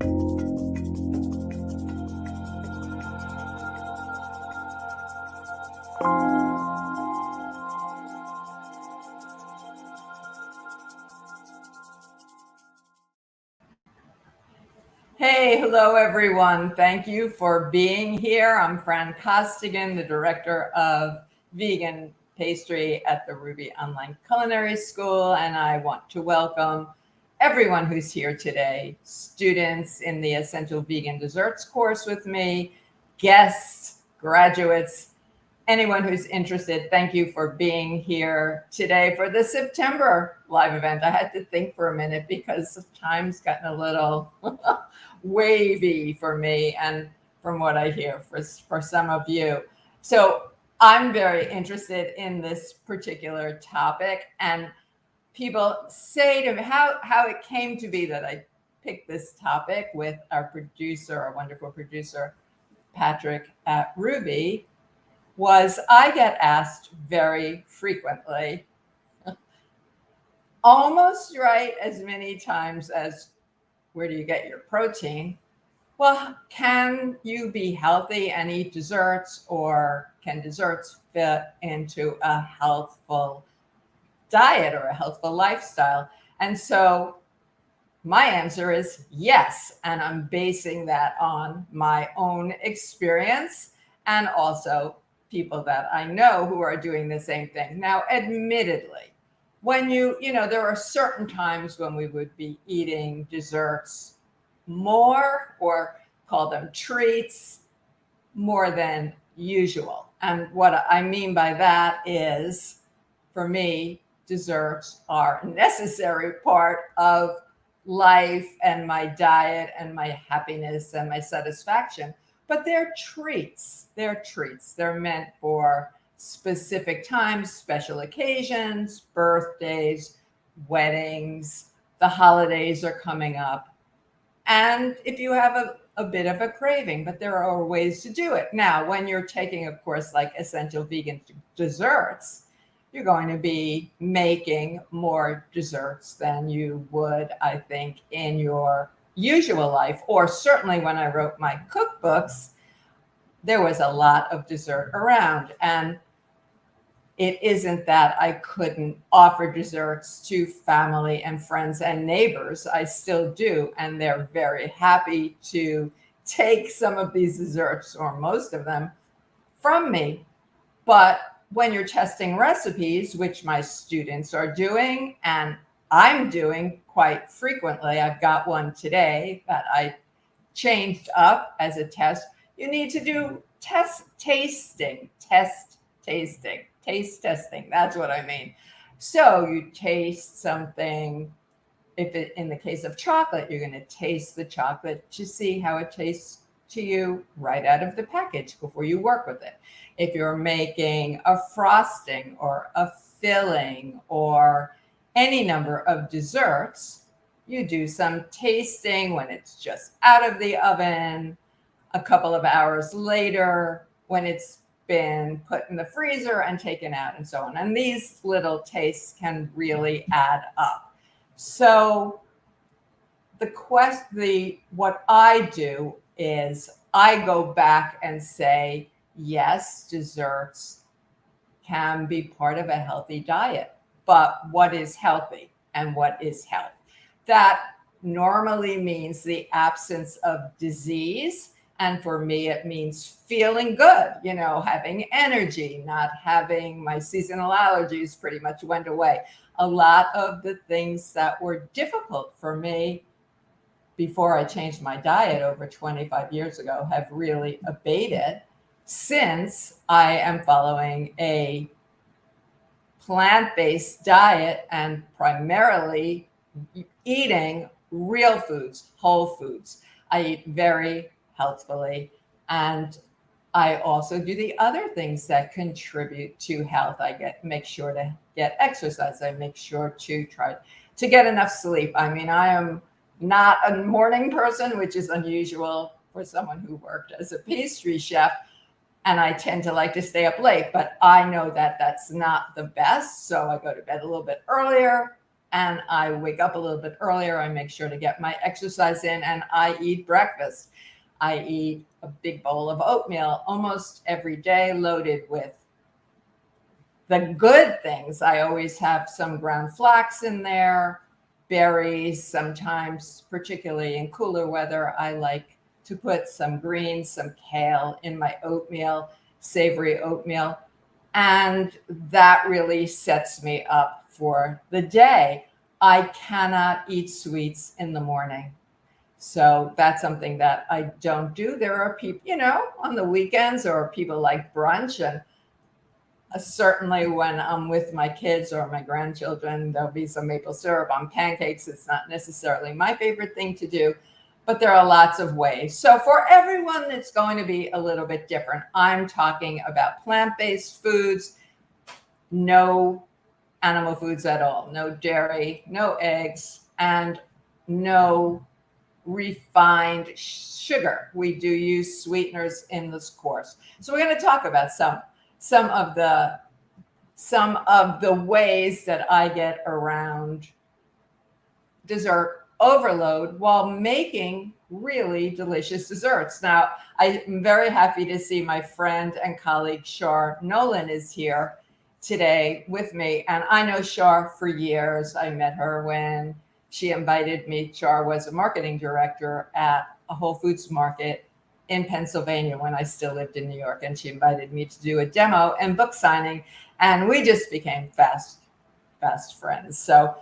Hey, hello everyone. Thank you for being here. I'm Fran Costigan, the director of vegan pastry at the Ruby Online Culinary School, and I want to welcome everyone who's here today, students in the Essential Vegan Desserts course with me, guests, graduates, anyone who's interested. Thank you for being here today for the September live event. I had to think for a minute because time's gotten a little wavy for me and from what I hear for some of you. So I'm very interested in this particular topic, and people say to me how it came to be that I picked this topic with our producer, our wonderful producer, Patrick at Ruby, was I get asked very frequently, almost right as many times as where do you get your protein? Well, can you be healthy and eat desserts, or can desserts fit into a healthful diet or a healthful lifestyle? And so my answer is yes. And I'm basing that on my own experience and also people that I know who are doing the same thing. Now, admittedly, when there are certain times when we would be eating desserts more, or call them treats, more than usual. And what I mean by that is, for me, desserts are a necessary part of life and my diet and my happiness and my satisfaction. But they're treats. They're treats. They're meant for specific times, special occasions, birthdays, weddings. The holidays are coming up. And if you have a bit of a craving, but there are ways to do it. Now, when you're taking a course like Essential Vegan Desserts, you're going to be making more desserts than you would, I think, in your usual life. Or certainly when I wrote my cookbooks, there was a lot of dessert around. And it isn't that I couldn't offer desserts to family and friends and neighbors. I still do. And they're very happy to take some of these desserts, or most of them, from me. But when you're testing recipes, which my students are doing and I'm doing quite frequently, I've got one today that I changed up as a test. You need to do taste testing. That's what I mean. So you taste something. In the case of chocolate, you're going to taste the chocolate to see how it tastes to you right out of the package before you work with it. If you're making a frosting or a filling or any number of desserts, you do some tasting when it's just out of the oven, a couple of hours later when it's been put in the freezer and taken out, and so on. And these little tastes can really add up. So what I do is I go back and say, yes, desserts can be part of a healthy diet, but what is healthy and what is health? That normally means the absence of disease. And for me, it means feeling good, having energy, not having my seasonal allergies pretty much went away. A lot of the things that were difficult for me before I changed my diet over 25 years ago have really abated since I am following a plant-based diet and primarily eating real foods, whole foods. I eat very healthfully, and I also do the other things that contribute to health. I make sure to get exercise. I make sure to try to get enough sleep. I mean, I am not a morning person, which is unusual for someone who worked as a pastry chef. And I tend to like to stay up late, but I know that that's not the best. So I go to bed a little bit earlier, and I wake up a little bit earlier. I make sure to get my exercise in, and I eat breakfast. I eat a big bowl of oatmeal almost every day, loaded with the good things. I always have some ground flax in there, berries. Sometimes, particularly in cooler weather, I like to put some greens, some kale in my oatmeal, savory oatmeal. And that really sets me up for the day. I cannot eat sweets in the morning. So that's something that I don't do. There are people, on the weekends, or people like brunch. And certainly when I'm with my kids or my grandchildren, there'll be some maple syrup on pancakes. It's not necessarily my favorite thing to do, but there are lots of ways. So for everyone, it's going to be a little bit different. I'm talking about plant-based foods, no animal foods at all, no dairy, no eggs, and no refined sugar. We do use sweeteners in this course. So we're going to talk about some of the ways that I get around dessert overload while making really delicious desserts. Now, I'm very happy to see my friend and colleague Shar Nolan is here today with me. And I know Shar for years. I met her when she invited me. Shar was a marketing director at a Whole Foods market in Pennsylvania when I still lived in New York. And she invited me to do a demo and book signing. And we just became fast friends. So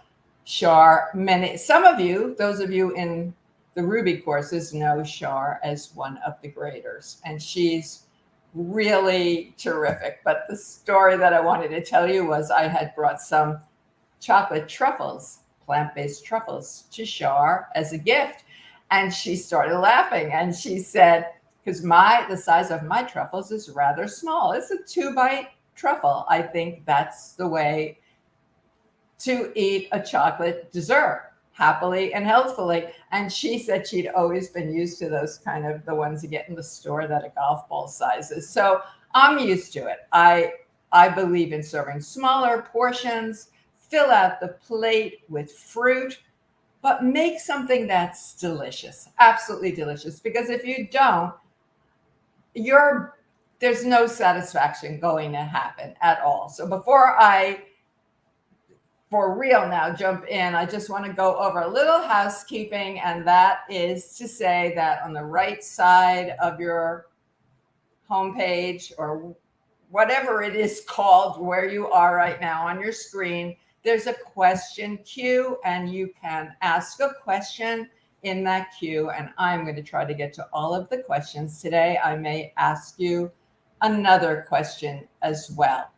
Shar, some of you, those of you in the Ruby courses, know Shar as one of the graders. And she's really terrific. But the story that I wanted to tell you was I had brought some chocolate truffles, plant-based truffles, to Shar as a gift. And she started laughing. And she said, because the size of my truffles is rather small. It's a 2-bite truffle. I think that's the way to eat a chocolate dessert happily and healthfully. And she said she'd always been used to those kind of the ones you get in the store that are golf ball sizes. So I'm used to it. I believe in serving smaller portions, fill out the plate with fruit, but make something that's delicious, absolutely delicious. Because if you don't, there's no satisfaction going to happen at all. So before I, for real now, jump in, I just want to go over a little housekeeping, and that is to say that on the right side of your homepage, or whatever it is called where you are right now on your screen, there's a question queue, and you can ask a question in that queue, and I'm going to try to get to all of the questions today. I may ask you another question as well.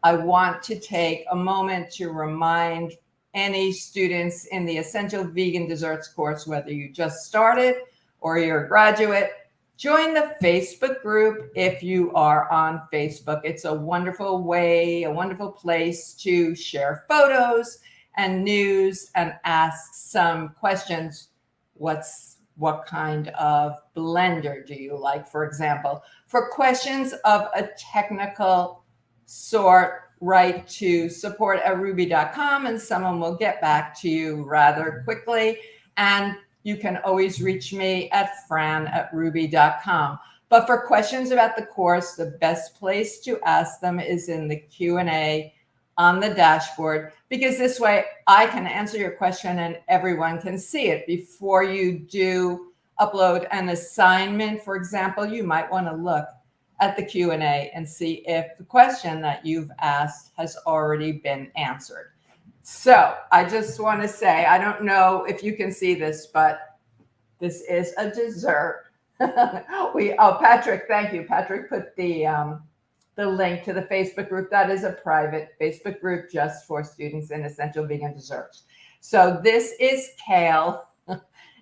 I want to take a moment to remind any students in the Essential Vegan Desserts course, whether you just started or you're a graduate, join the Facebook group if you are on Facebook. It's a wonderful way, a wonderful place to share photos and news and ask some questions. What kind of blender do you like, for example? For questions of a technical sort, write to support@ruby.com, and someone will get back to you rather quickly. And you can always reach me at fran@ruby.com. But for questions about the course, the best place to ask them is in the Q&A on the dashboard, because this way I can answer your question and everyone can see it. Before you do upload an assignment, for example, you might want to look at the Q&A and see if the question that you've asked has already been answered. So I just want to say, I don't know if you can see this, but this is a dessert. Patrick, thank you. Patrick put the link to the Facebook group. That is a private Facebook group just for students in Essential Vegan Desserts. So this is kale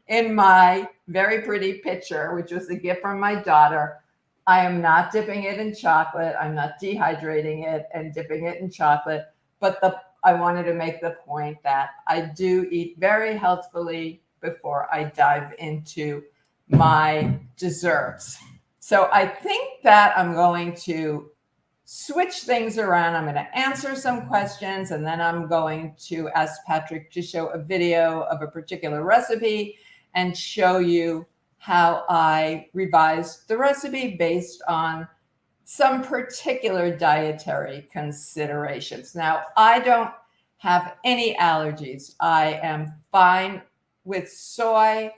in my very pretty picture, which was a gift from my daughter. I am not dipping it in chocolate. I'm not dehydrating it and dipping it in chocolate. But I wanted to make the point that I do eat very healthfully before I dive into my desserts. So I think that I'm going to switch things around. I'm going to answer some questions, and then I'm going to ask Patrick to show a video of a particular recipe and show you how I revised the recipe based on some particular dietary considerations. Now, I don't have any allergies. I am fine with soy.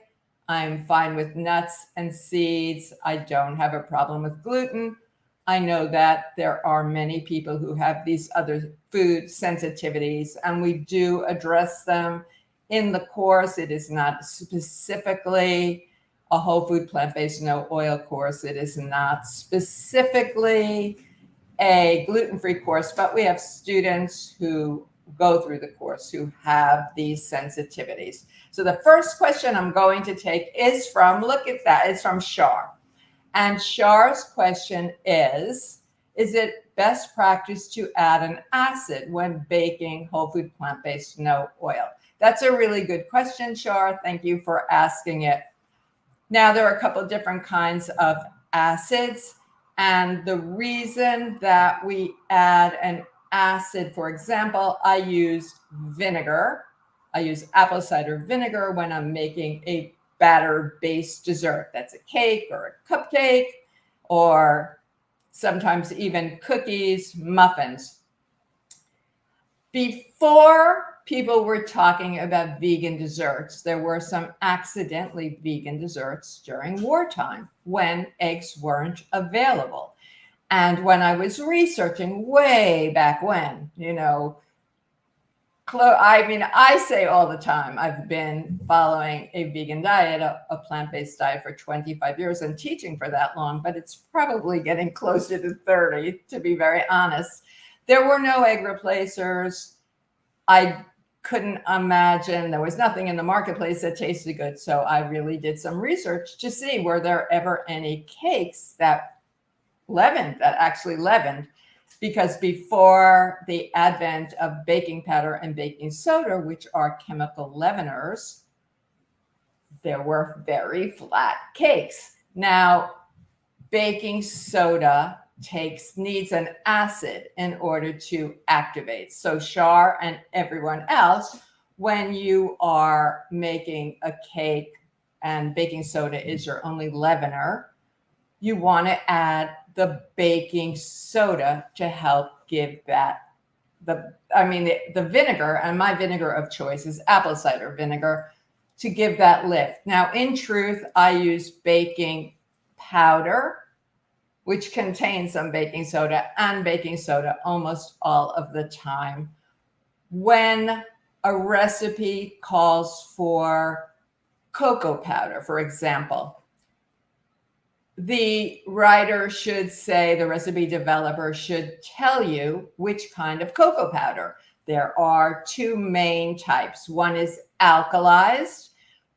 I'm fine with nuts and seeds. I don't have a problem with gluten. I know that there are many people who have these other food sensitivities, and we do address them in the course. It is not specifically a whole food, plant-based, no oil course. It is not specifically a gluten-free course, but we have students who go through the course who have these sensitivities. So the first question I'm going to take is from, look at that, it's from Shar. And Shar's question is it best practice to add an acid when baking whole food, plant-based, no oil? That's a really good question, Shar. Thank you for asking it. Now, there are a couple of different kinds of acids. And the reason that we add an acid, for example, I use vinegar. I use apple cider vinegar when I'm making a batter-based dessert. That's a cake or a cupcake, or sometimes even cookies, muffins. Before people were talking about vegan desserts, there were some accidentally vegan desserts during wartime when eggs weren't available. And when I was researching way back when, I say all the time, I've been following a vegan diet, a plant-based diet for 25 years and teaching for that long, but it's probably getting closer to 30, to be very honest. There were no egg replacers. I couldn't imagine, there was nothing in the marketplace that tasted good. So I really did some research to see, were there ever any cakes that actually leavened? Because before the advent of baking powder and baking soda, which are chemical leaveners, there were very flat cakes. Now, baking soda needs an acid in order to activate. So Shar and everyone else, when you are making a cake and baking soda is your only leavener, you want to add the baking soda to help give that the vinegar, and my vinegar of choice is apple cider vinegar, to give that lift. Now, in truth, I use baking powder, which contains some baking soda, and baking soda almost all of the time. When a recipe calls for cocoa powder, for example, the writer should say, the recipe developer should tell you which kind of cocoa powder. There are two main types. One is alkalized,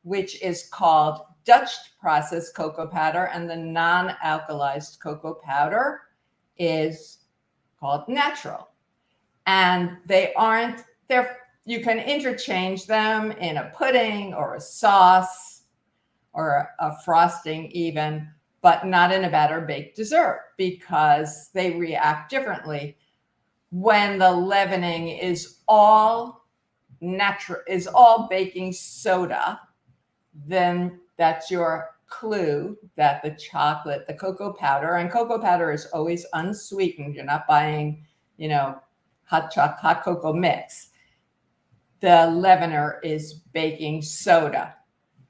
which is called Dutch processed cocoa powder, and the non-alkalized cocoa powder is called natural. And you can interchange them in a pudding or a sauce or a frosting even, but not in a batter baked dessert, because they react differently. When the leavening is all natural, is all baking soda, then that's your clue that the cocoa powder, and cocoa powder is always unsweetened. You're not buying, hot cocoa mix. The leavener is baking soda.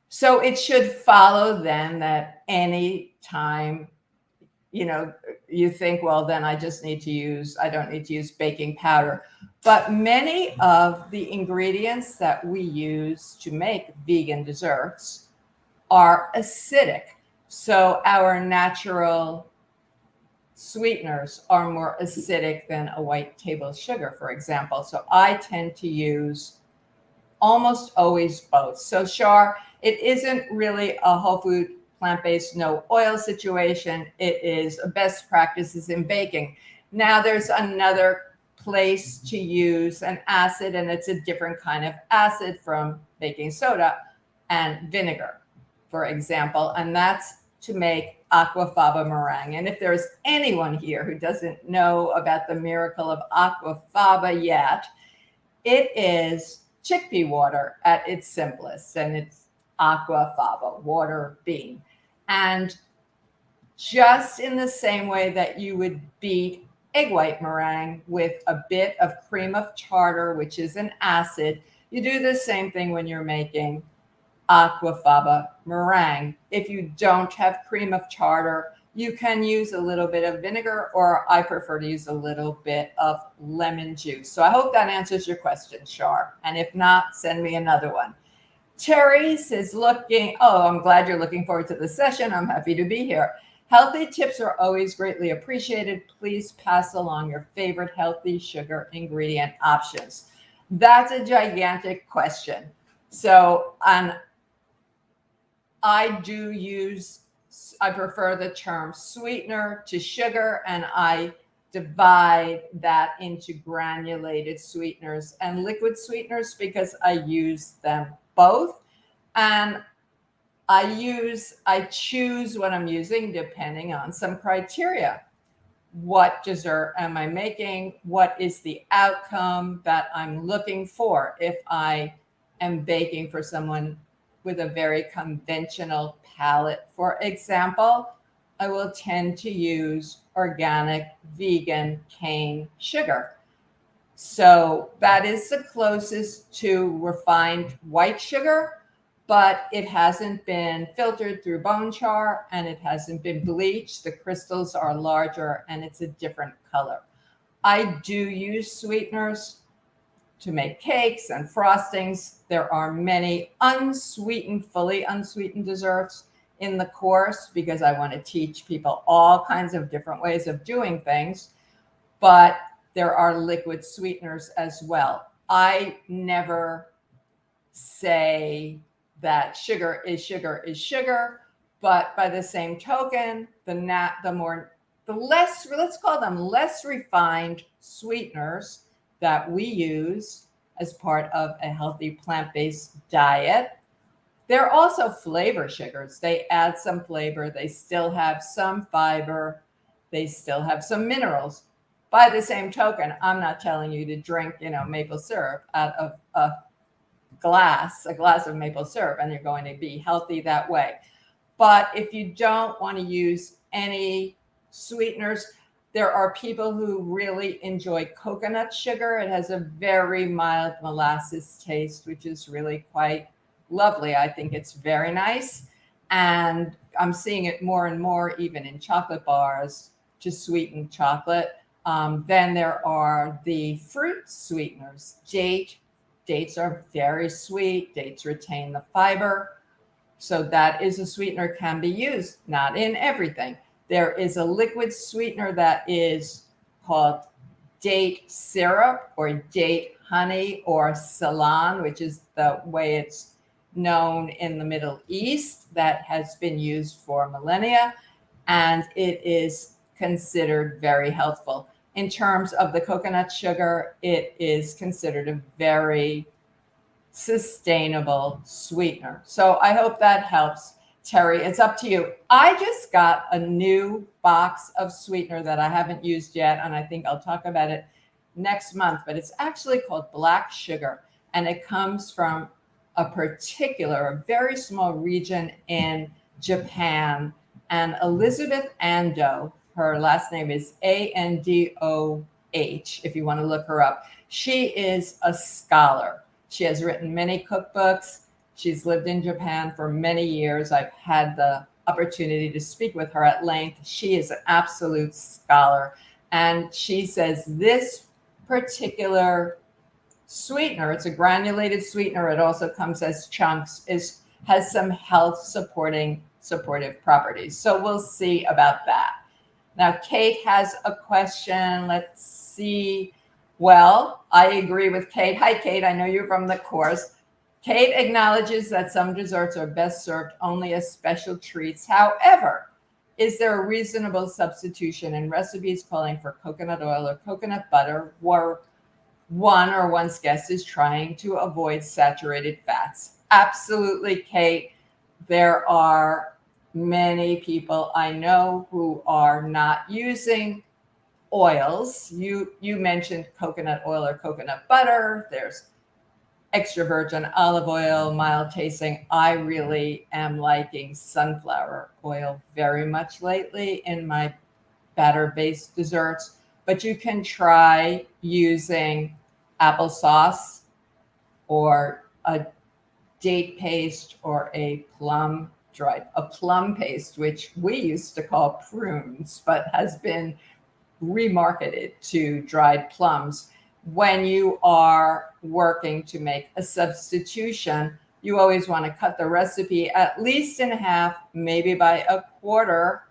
So it should follow then that any time, you think, well, then I don't need to use baking powder. But many of the ingredients that we use to make vegan desserts are acidic. So our natural sweeteners are more acidic than a white table sugar, for example. So I tend to use almost always both. So Shar, it isn't really a whole food, plant-based, no oil situation. It is a best practices in baking. Now there's another place to use an acid, and it's a different kind of acid from baking soda and vinegar, for example, and that's to make Aquafaba meringue. And if there's anyone here who doesn't know about the miracle of Aquafaba yet, it is chickpea water at its simplest, and it's Aquafaba, water bean. And just in the same way that you would beat egg white meringue with a bit of cream of tartar, which is an acid, you do the same thing when you're making Aquafaba meringue. If you don't have cream of tartar, you can use a little bit of vinegar, or I prefer to use a little bit of lemon juice. So I hope that answers your question, Shar. And if not, send me another one. Terry says, I'm glad you're looking forward to the session. I'm happy to be here. Healthy tips are always greatly appreciated. Please pass along your favorite healthy sugar ingredient options. That's a gigantic question. So I prefer the term sweetener to sugar, and I divide that into granulated sweeteners and liquid sweeteners because I use them both. And I choose what I'm using depending on some criteria. What dessert am I making? What is the outcome that I'm looking for? If I am baking for someone with a very conventional palate, for example, I will tend to use organic vegan cane sugar. So that is the closest to refined white sugar, but it hasn't been filtered through bone char and it hasn't been bleached. The crystals are larger and it's a different color. I do use sweeteners to make cakes and frostings. There are many fully unsweetened desserts in the course because I want to teach people all kinds of different ways of doing things, but there are liquid sweeteners as well. I never say that sugar is sugar is sugar, but by the same token, let's call them less refined sweeteners that we use as part of a healthy plant-based diet, they're also flavor sugars. They add some flavor. They still have some fiber. They still have some minerals. By the same token, I'm not telling you to drink, maple syrup out of a glass of maple syrup, and you're going to be healthy that way. But if you don't want to use any sweeteners, there are people who really enjoy coconut sugar. It has a very mild molasses taste, which is really quite lovely. I think it's very nice. And I'm seeing it more and more even in chocolate bars to sweeten chocolate. Then there are the fruit sweeteners. Dates are very sweet. Dates retain the fiber. So that is a sweetener, can be used, not in everything. There is a liquid sweetener that is called date syrup or date honey or Ceylon, which is the way it's known in the Middle East, that has been used for millennia, and it is considered very healthful. In terms of the coconut sugar, it is considered a very sustainable sweetener. So I hope that helps, Terry. It's up to you. I just got a new box of sweetener that I haven't used yet, and I think I'll talk about it next month, but it's actually called black sugar, and it comes from a very small region in Japan. And Elizabeth Ando, her last name is Andoh, if you want to look her up. She is a scholar. She has written many cookbooks. She's lived in Japan for many years. I've had the opportunity to speak with her at length. She is an absolute scholar. And she says this particular sweetener, it's a granulated sweetener. It also comes as chunks, has some health supportive properties. So we'll see about that. Now, Kate has a question. Let's see. Well, I agree with Kate. Hi, Kate. I know you're from the course. Kate acknowledges that some desserts are best served only as special treats. However, is there a reasonable substitution in recipes calling for coconut oil or coconut butter where one or one's guest is trying to avoid saturated fats? Absolutely, Kate. There are many people I know who are not using oils. You mentioned coconut oil or coconut butter. There's extra virgin olive oil, mild tasting. I really am liking sunflower oil very much lately in my batter-based desserts, but you can try using applesauce or a date paste or a plum paste, which we used to call prunes, but has been remarketed to dried plums. When you are working to make a substitution, you always want to cut the recipe at least in half, maybe by a quarter,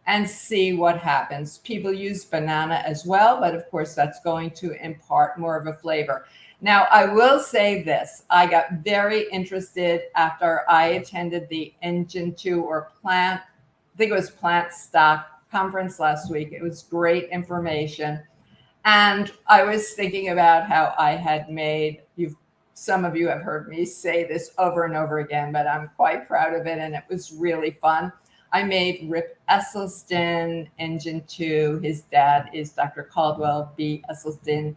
and see what happens. People use banana as well, but of course that's going to impart more of a flavor. Now, I will say this. I got very interested after I attended the Engine 2 or Plant, I think it was Plant Stock conference last week. It was great information. And I was thinking about how I had made, some of you have heard me say this over and over again, but I'm quite proud of it. And it was really fun. I made Rip Esselstyn, Engine 2. His dad is Dr. Caldwell B. Esselstyn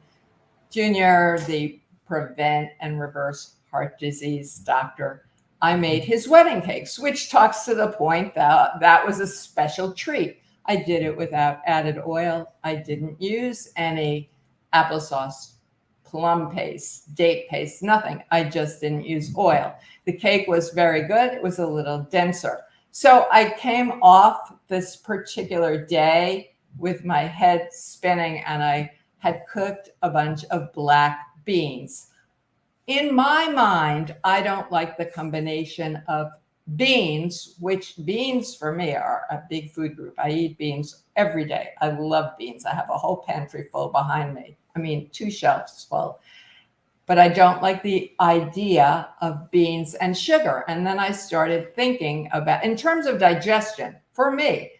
Jr., the prevent and reverse heart disease doctor. I made his wedding cakes, which talks to the point that that was a special treat. I did it without added oil. I didn't use any applesauce, plum paste, date paste, nothing. I just didn't use oil. The cake was very good. It was a little denser. So I came off this particular day with my head spinning, and I had cooked a bunch of black beans. In my mind, I don't like the combination of beans, which beans for me are a big food group. I eat beans every day. I love beans. I have a whole pantry full behind me. I mean, 2 shelves full. But I don't like the idea of beans and sugar. And then I started thinking about, in terms of digestion, for me,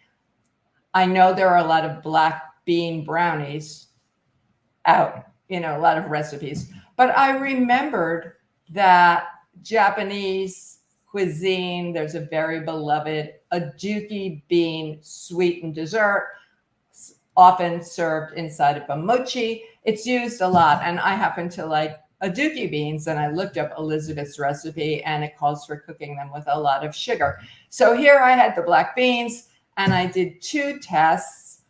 I know there are a lot of black bean brownies out, a lot of recipes. But I remembered that Japanese cuisine, there's a very beloved aduki bean sweetened dessert, often served inside of a mochi. It's used a lot, and I happen to like aduki beans, and I looked up Elizabeth's recipe, and it calls for cooking them with a lot of sugar. So here I had the black beans, and I did 2 tests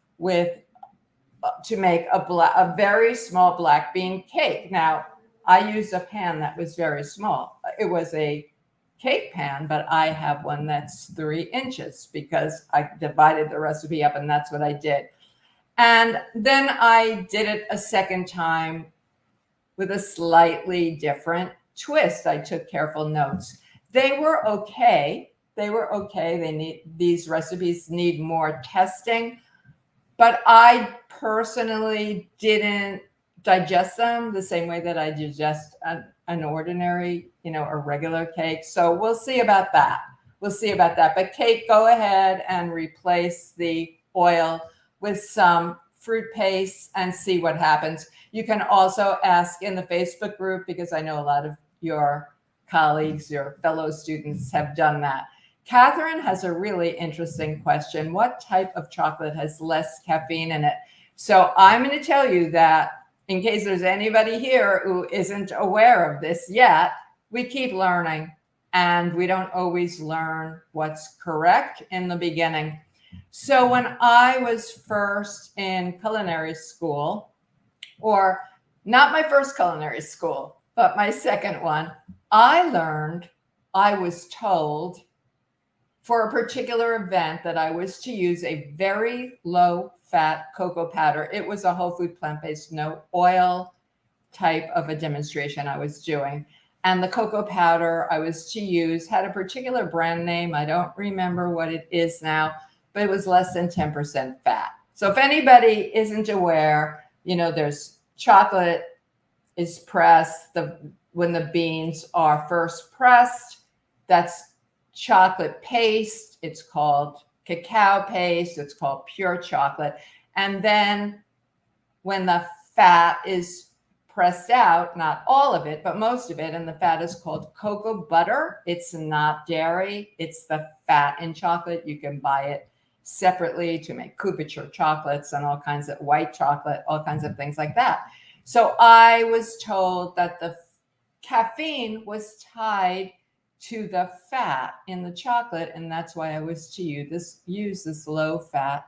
to make a very small black bean cake. Now, I used a pan that was very small. It was a cake pan, but I have one that's 3 inches because I divided the recipe up, and that's what I did. And then I did it a second time with a slightly different twist. I took careful notes. They were okay. These recipes need more testing, but I personally didn't digest them the same way that I digest an ordinary, a regular cake. So we'll see about that. But Kate, go ahead and replace the oil with some fruit paste and see what happens. You can also ask in the Facebook group, because I know a lot of your colleagues, your fellow students have done that. Catherine has a really interesting question. What type of chocolate has less caffeine in it? So I'm going to tell you that in case there's anybody here who isn't aware of this yet, we keep learning, and we don't always learn what's correct in the beginning. So when I was first in culinary school, or not my first culinary school, but my second one, I was told for a particular event that I was to use a very low fat cocoa powder. It was a whole food plant-based, no oil type of a demonstration I was doing. And the cocoa powder I was to use had a particular brand name. I don't remember what it is now, but it was less than 10% fat. So if anybody isn't aware, there's chocolate is pressed. When the beans are first pressed, that's chocolate paste. It's called cacao paste. It's called pure chocolate. And then when the fat is pressed out, not all of it, but most of it. And the fat is called cocoa butter. It's not dairy. It's the fat in chocolate. You can buy it separately to make couverture chocolates and all kinds of white chocolate, all kinds of things like that. So I was told that the caffeine was tied to the fat in the chocolate, and that's why I was to use this low-fat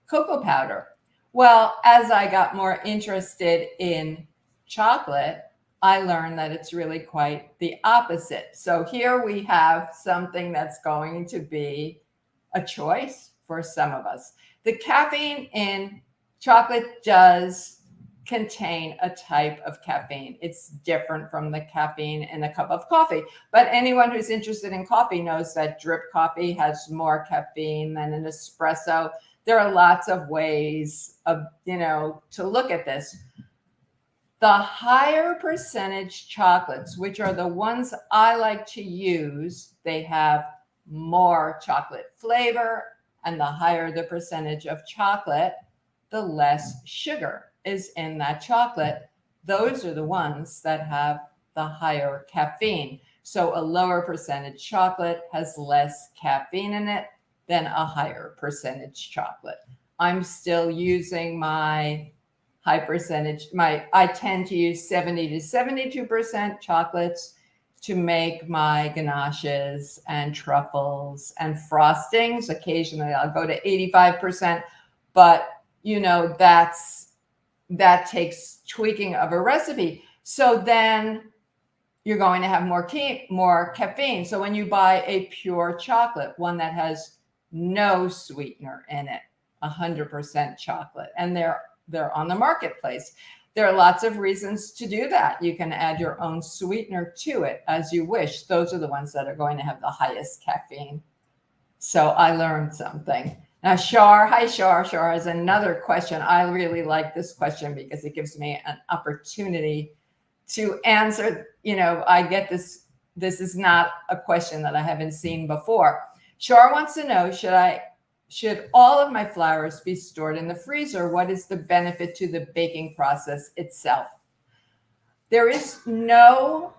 cocoa powder. Well, as I got more interested in chocolate, I learned that it's really quite the opposite. So here we have something that's going to be a choice for some of us. The caffeine in chocolate does contain a type of caffeine. It's different from the caffeine in a cup of coffee. But anyone who's interested in coffee knows that drip coffee has more caffeine than an espresso. There are lots of ways of, to look at this. The higher percentage chocolates, which are the ones I like to use, they have more chocolate flavor, and the higher the percentage of chocolate, the less sugar is in that chocolate. Those are the ones that have the higher caffeine. So a lower percentage chocolate has less caffeine in it than a higher percentage chocolate. I'm still using my high percentage, I tend to use 70 to 72% chocolates to make my ganaches and truffles and frostings. Occasionally I'll go to 85%, but that takes tweaking of a recipe. So then you're going to have more caffeine. So when you buy a pure chocolate, one that has no sweetener in it, 100% chocolate, and they're on the marketplace. There are lots of reasons to do that. You can add your own sweetener to it as you wish. Those are the ones that are going to have the highest caffeine. So I learned something. Now, Shar has another question. I really like this question because it gives me an opportunity to answer. I get this. This is not a question that I haven't seen before. Shar wants to know, should all of my flours be stored in the freezer? What is the benefit to the baking process itself? There is no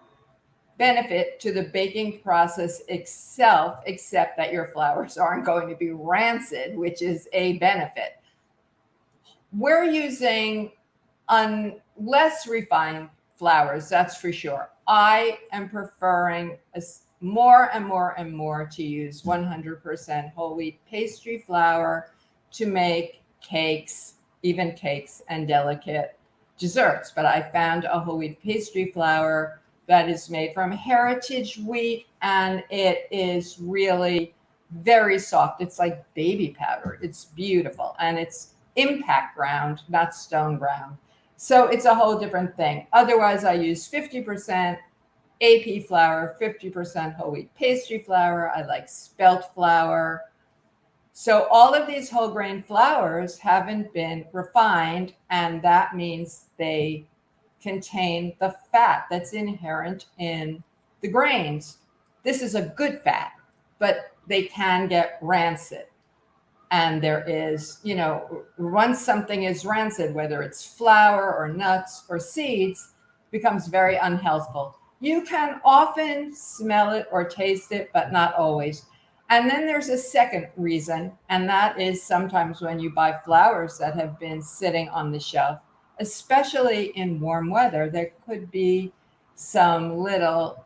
benefit to the baking process itself, except that your flours aren't going to be rancid, which is a benefit. We're using less refined flours, that's for sure. I am preferring more and more to use 100% whole wheat pastry flour to make cakes, even cakes and delicate desserts. But I found a whole wheat pastry flour that is made from heritage wheat, and it is really very soft. It's like baby powder. It's beautiful, and it's impact ground, not stone ground. So it's a whole different thing. Otherwise, I use 50% AP flour, 50% whole wheat pastry flour. I like spelt flour. So all of these whole grain flours haven't been refined, and that means they contain the fat that's inherent in the grains. This is a good fat, but they can get rancid. And there is, once something is rancid, whether it's flour or nuts or seeds, becomes very unhealthful. You can often smell it or taste it, but not always. And then there's a second reason, and that is sometimes when you buy flours that have been sitting on the shelf, especially in warm weather, there could be some little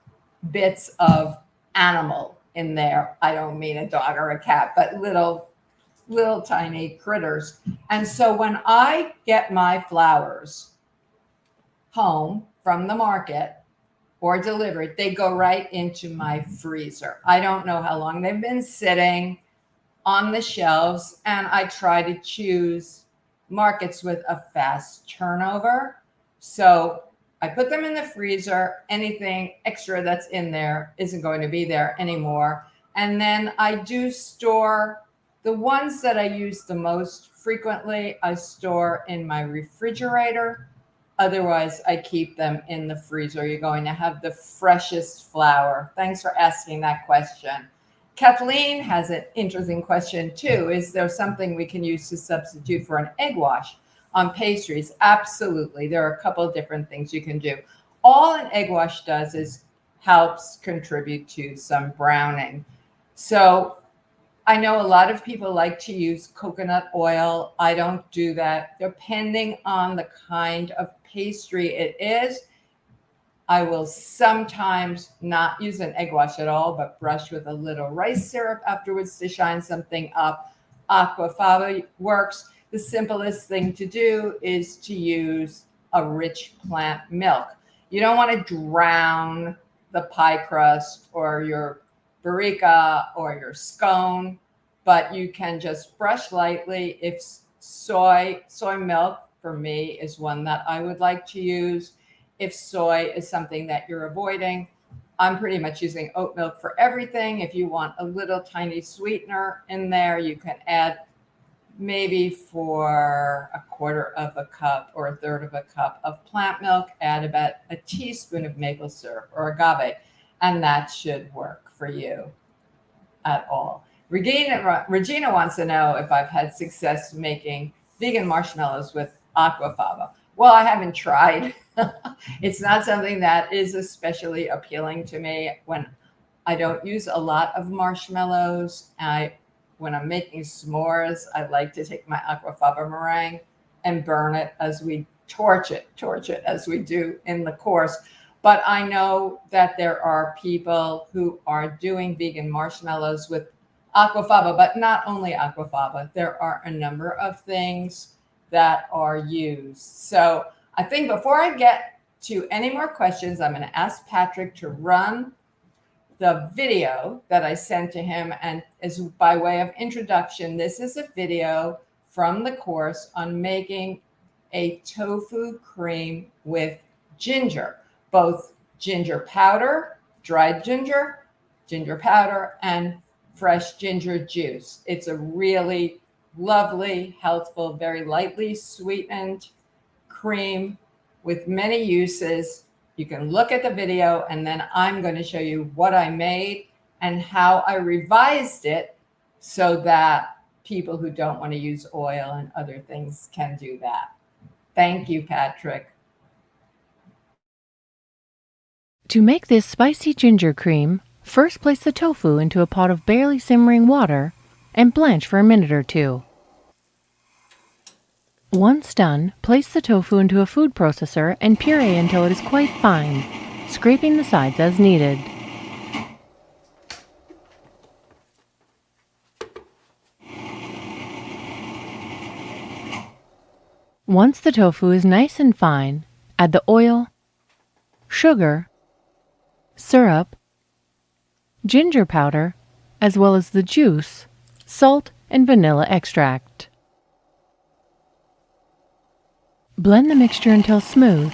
bits of animal in there. I don't mean a dog or a cat, but little tiny critters. And so when I get my flours home from the market or delivered, they go right into my freezer. I don't know how long they've been sitting on the shelves, and I try to choose markets with a fast turnover. So I put them in the freezer. Anything extra that's in there isn't going to be there anymore. And then I do store the ones that I use the most frequently, I store in my refrigerator. Otherwise, I keep them in the freezer. You're going to have the freshest flour. Thanks for asking that question. Kathleen has an interesting question too. Is there something we can use to substitute for an egg wash? On pastries, absolutely. There are a couple of different things you can do. All an egg wash does is helps contribute to some browning. So I know a lot of people like to use coconut oil. I don't do that. Depending on the kind of pastry it is, I will sometimes not use an egg wash at all, but brush with a little rice syrup afterwards to shine something up. Aquafaba works. The simplest thing to do is to use a rich plant milk. You don't want to drown the pie crust or your burrika or your scone, but you can just brush lightly. If soy milk for me is one that I would like to use. If soy is something that you're avoiding, I'm pretty much using oat milk for everything. If you want a little tiny sweetener in there, you can add maybe for a quarter of a cup or a third of a cup of plant milk, add about a teaspoon of maple syrup or agave, and that should work for you at all. Regina wants to know if I've had success making vegan marshmallows with aquafaba. Well, I haven't tried. It's not something that is especially appealing to me. When I don't use a lot of marshmallows, when I'm making s'mores, I like to take my aquafaba meringue and burn it as we torch it as we do in the course. But I know that there are people who are doing vegan marshmallows with aquafaba, but not only aquafaba. There are a number of things that are used. So I think before I get to any more questions, I'm going to ask Patrick to run the video that I sent to him. And as by way of introduction, this is a video from the course on making a tofu cream with ginger, both ginger powder, dried ginger, ginger powder, and fresh ginger juice. It's a really lovely, healthful, very lightly sweetened cream with many uses. You can look at the video, and then I'm going to show you what I made and how I revised it so that people who don't want to use oil and other things can do that. Thank you, Patrick. To make this spicy ginger cream, first place the tofu into a pot of barely simmering water and blanch for a minute or two. Once done, place the tofu into a food processor and puree until it is quite fine, scraping the sides as needed. Once the tofu is nice and fine, add the oil, sugar, syrup, ginger powder, as well as the juice, salt, and vanilla extract. Blend the mixture until smooth,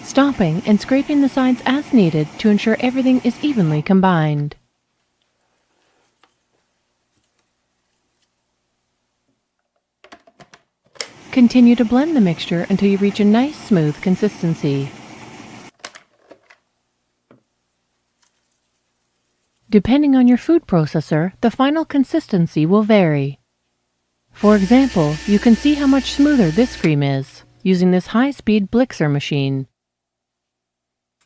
stopping and scraping the sides as needed to ensure everything is evenly combined. Continue to blend the mixture until you reach a nice smooth consistency. Depending on your food processor, the final consistency will vary. For example, you can see how much smoother this cream is using this high-speed Blixer machine.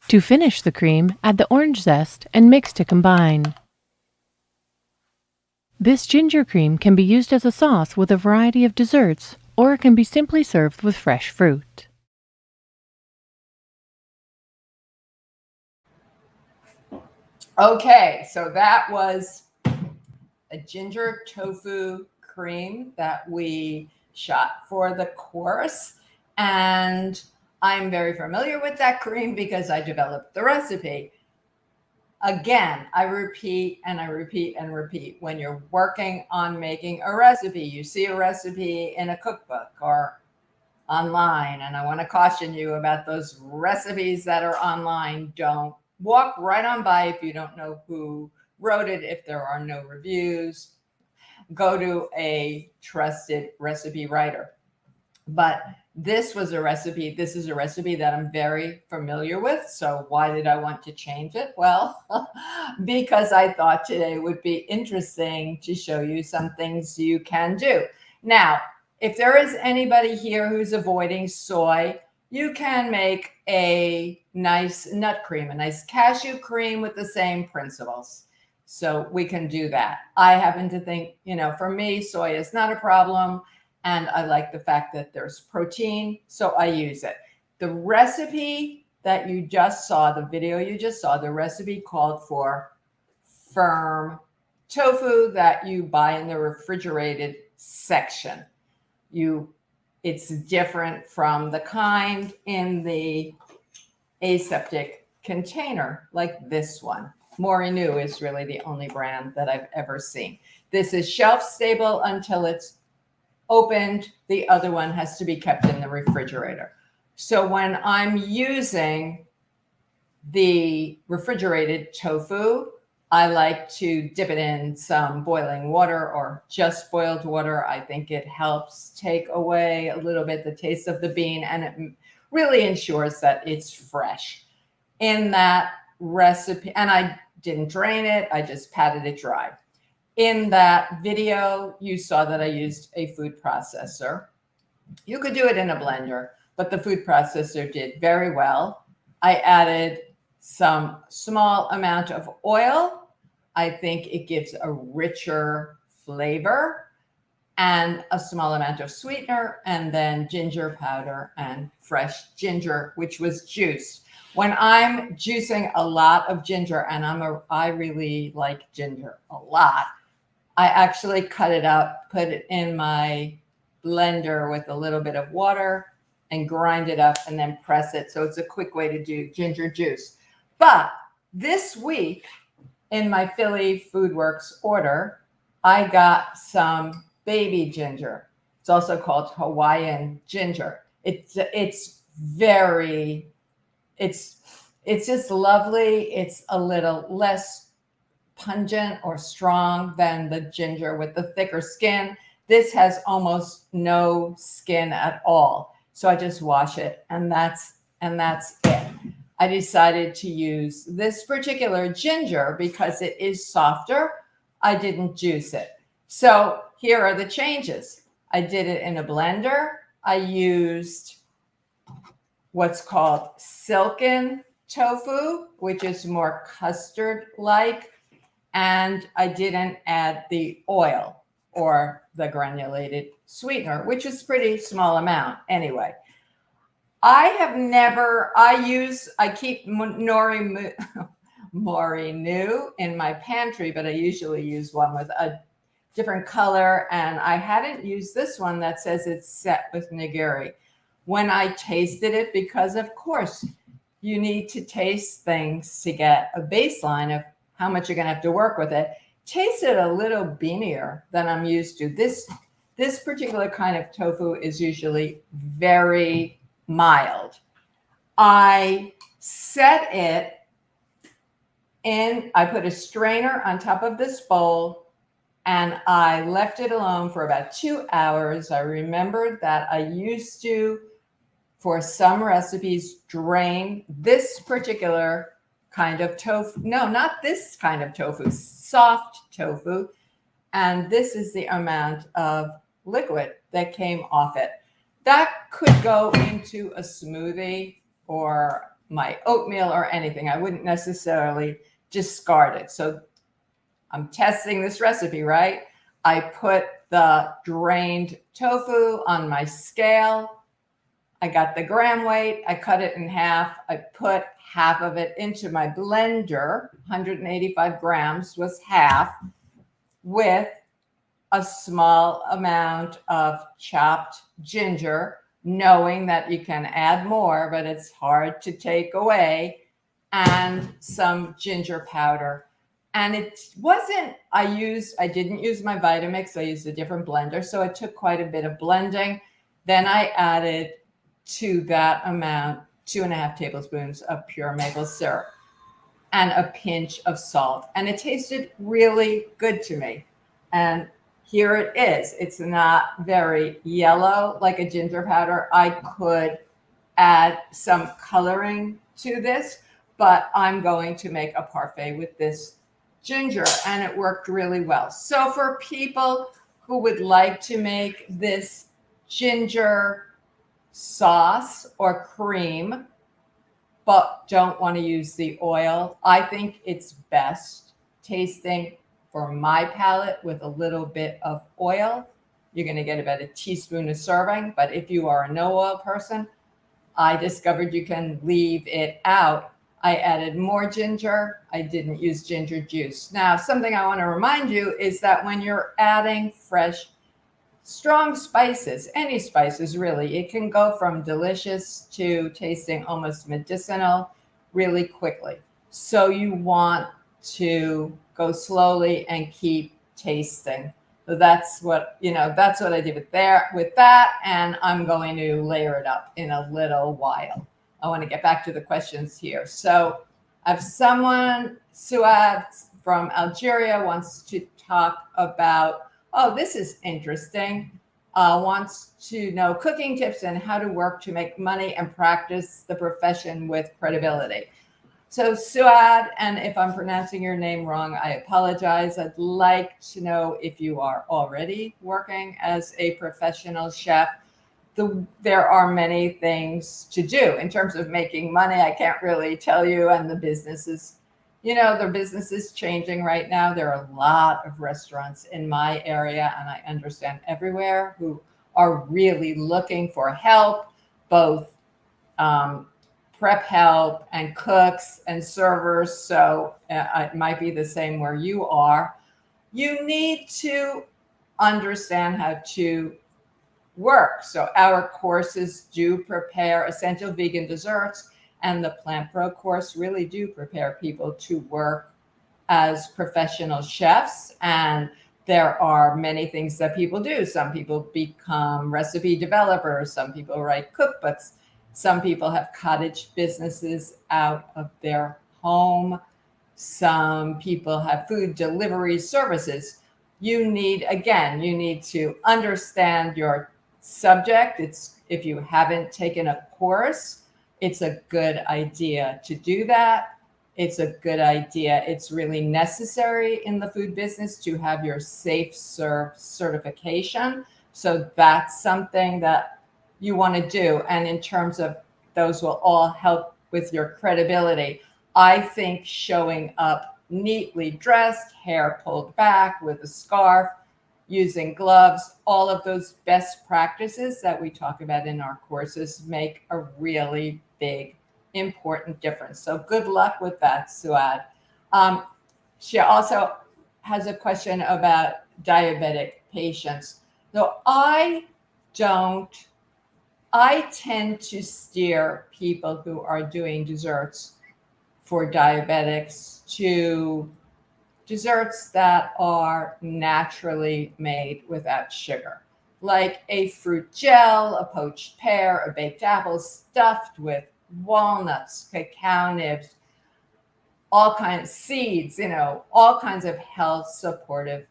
To finish the cream, add the orange zest and mix to combine. This ginger cream can be used as a sauce with a variety of desserts, or it can be simply served with fresh fruit. Okay, so that was a ginger tofu cream that we shot for the course. And I'm very familiar with that cream because I developed the recipe. Again, I repeat and I repeat and repeat. When you're working on making a recipe, you see a recipe in a cookbook or online, and I want to caution you about those recipes that are online. Don't walk right on by if you don't know who wrote it, if there are no reviews. Go to a trusted recipe writer. But this is a recipe that I'm very familiar with. So why did I want to change it? Well, because I thought today would be interesting to show you some things you can do. Now, if there is anybody here who's avoiding soy, you can make a nice nut cream, a nice cashew cream with the same principles. So we can do that. I happen to think, for me, soy is not a problem. And I like the fact that there's protein, so I use it. The recipe that you just saw, the video you just saw, the recipe called for firm tofu that you buy in the refrigerated section. It's different from the kind in the aseptic container like this one. Meringue is really the only brand that I've ever seen. This is shelf stable until it's opened. The other one has to be kept in the refrigerator. So when I'm using the refrigerated tofu, I like to dip it in some boiling water or just boiled water. I think it helps take away a little bit the taste of the bean, and it really ensures that it's fresh. In that recipe, and I didn't drain it, I just patted it dry. In that video, you saw that I used a food processor. You could do it in a blender, but the food processor did very well. I added some small amount of oil. I think it gives a richer flavor, and a small amount of sweetener, and then ginger powder and fresh ginger, which was juiced. When I'm juicing a lot of ginger, and I really like ginger a lot, I actually cut it up, put it in my blender with a little bit of water and grind it up and then press it. So it's a quick way to do ginger juice. But this week in my Philly Foodworks order, I got some baby ginger. It's also called Hawaiian ginger. It's just lovely. It's a little less pungent or strong than the ginger with the thicker skin. This has almost no skin at all. So I just wash it, and that's it. I decided to use this particular ginger because it is softer. I didn't juice it. So here are the changes. I did it in a blender. I used what's called silken tofu, which is more custard-like. And I didn't add the oil or the granulated sweetener, which is pretty small amount anyway. I keep Meringue in my pantry, but I usually use one with a different color. And I hadn't used this one that says it's set with nigiri. When I tasted it, because of course you need to taste things to get a baseline of how much you're going to have to work with it, tasted a little beanier than I'm used to. This particular kind of tofu is usually very mild. I set it in, I put a strainer on top of this bowl, and I left it alone for about 2 hours. I remembered that I used to, for some recipes, drain this particular kind of tofu. No, not this kind of tofu, soft tofu. And this is the amount of liquid that came off it. That could go into a smoothie or my oatmeal or anything. I wouldn't necessarily discard it. So I'm testing this recipe, right? I put the drained tofu on my scale. I got the gram weight. I cut it in half. I put half of it into my blender. 185 grams was half, with a small amount of chopped ginger, knowing that you can add more, but it's hard to take away, and some ginger powder. And it wasn't, I didn't use my Vitamix. I used a different blender. So it took quite a bit of blending. Then I added to that amount 2.5 tablespoons of pure maple syrup and a pinch of salt. And it tasted really good to me. And here it is. It's not very yellow like a ginger powder. I could add some coloring to this, but I'm going to make a parfait with this ginger, and it worked really well. So for people who would like to make this ginger sauce or cream, but don't want to use the oil. I think it's best tasting for my palate with a little bit of oil. You're going to get about a teaspoon a serving, but if you are a no oil person, I discovered you can leave it out. I added more ginger. I didn't use ginger juice. Now, something I want to remind you is that when you're adding fresh, strong spices, any spices really, it can go from delicious to tasting almost medicinal really quickly. So you want to go slowly and keep tasting. So that's what, that's what I did with that. And I'm going to layer it up in a little while. I want to get back to the questions here. So I have someone, Suad from Algeria, wants to talk about, oh, this is interesting. Wants to know cooking tips and how to work to make money and practice the profession with credibility. So Suad, and if I'm pronouncing your name wrong, I apologize. I'd like to know if you are already working as a professional chef. There are many things to do in terms of making money. I can't really tell you, and the business is changing right now. There are a lot of restaurants in my area, and I understand everywhere, who are really looking for help, both prep help and cooks and servers. So it might be the same where you are. You need to understand how to work. So our courses do prepare essential vegan desserts, and the Plant Pro course really do prepare people to work as professional chefs. And there are many things that people do. Some people become recipe developers. Some people write cookbooks. Some people have cottage businesses out of their home. Some people have food delivery services. You need to understand your subject. If you haven't taken a course, it's a good idea to do that. It's a good idea. It's really necessary in the food business to have your Safe Serve certification. So that's something that you want to do. And in terms of those will all help with your credibility. I think showing up neatly dressed, hair pulled back with a scarf, using gloves, all of those best practices that we talk about in our courses make a really big, important difference. So good luck with that, Suad. She also has a question about diabetic patients. So I tend to steer people who are doing desserts for diabetics to desserts that are naturally made without sugar, like a fruit gel, a poached pear, a baked apple stuffed with walnuts, cacao nibs, all kinds of seeds, all kinds of health supportive,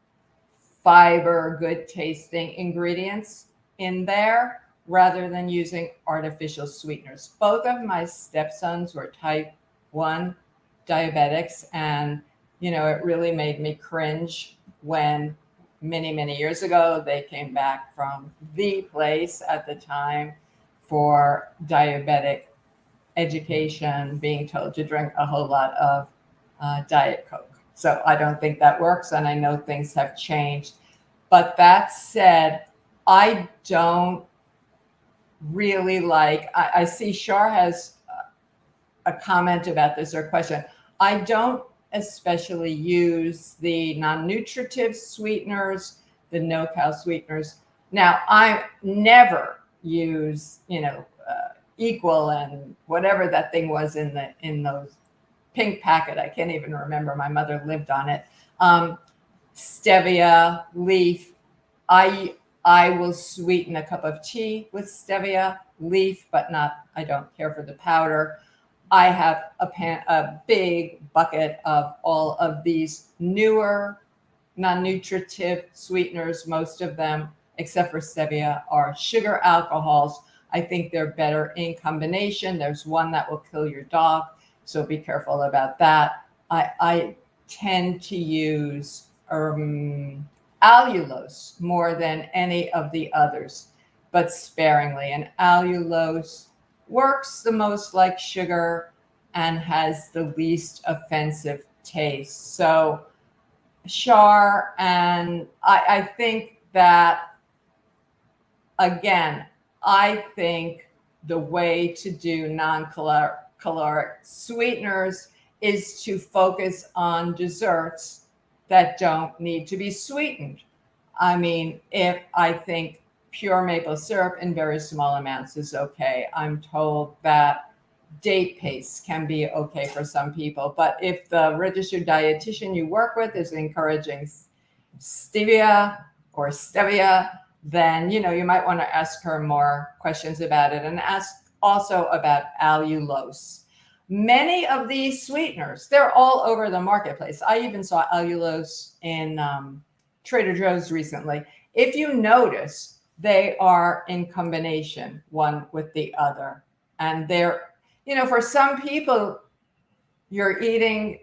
fiber, good tasting ingredients in there, rather than using artificial sweeteners. Both of my stepsons were type 1 diabetics, and it really made me cringe when many, many years ago, they came back from the place at the time for diabetic education, being told to drink a whole lot of Diet Coke. So I don't think that works, and I know things have changed. But that said, I don't really I see Shar has a comment about this or a question. I don't especially use the non-nutritive sweeteners, the no-cal sweeteners. Now, I never use, Equal and whatever that thing was in those pink packet. I can't even remember. My mother lived on it. Stevia, leaf. I will sweeten a cup of tea with stevia, leaf, but I don't care for the powder. I have a big bucket of all of these newer non-nutritive sweeteners. Most of them, except for stevia, are sugar alcohols. I think they're better in combination. There's one that will kill your dog, so be careful about that. I tend to use allulose more than any of the others. but sparingly. And allulose works the most like sugar and has the least offensive taste. So Char, and I think that, again, I think the way to do non-caloric sweeteners is to focus on desserts that don't need to be sweetened. I mean, if I think pure maple syrup in very small amounts is okay. I'm told that date paste can be okay for some people, but if the registered dietitian you work with is encouraging stevia or stevia, then you might want to ask her more questions about it, and ask also about allulose. Many of these sweeteners, they're all over the marketplace. I even saw allulose in Trader Joe's recently. If you notice, they are in combination one with the other, and they're, for some people, you're eating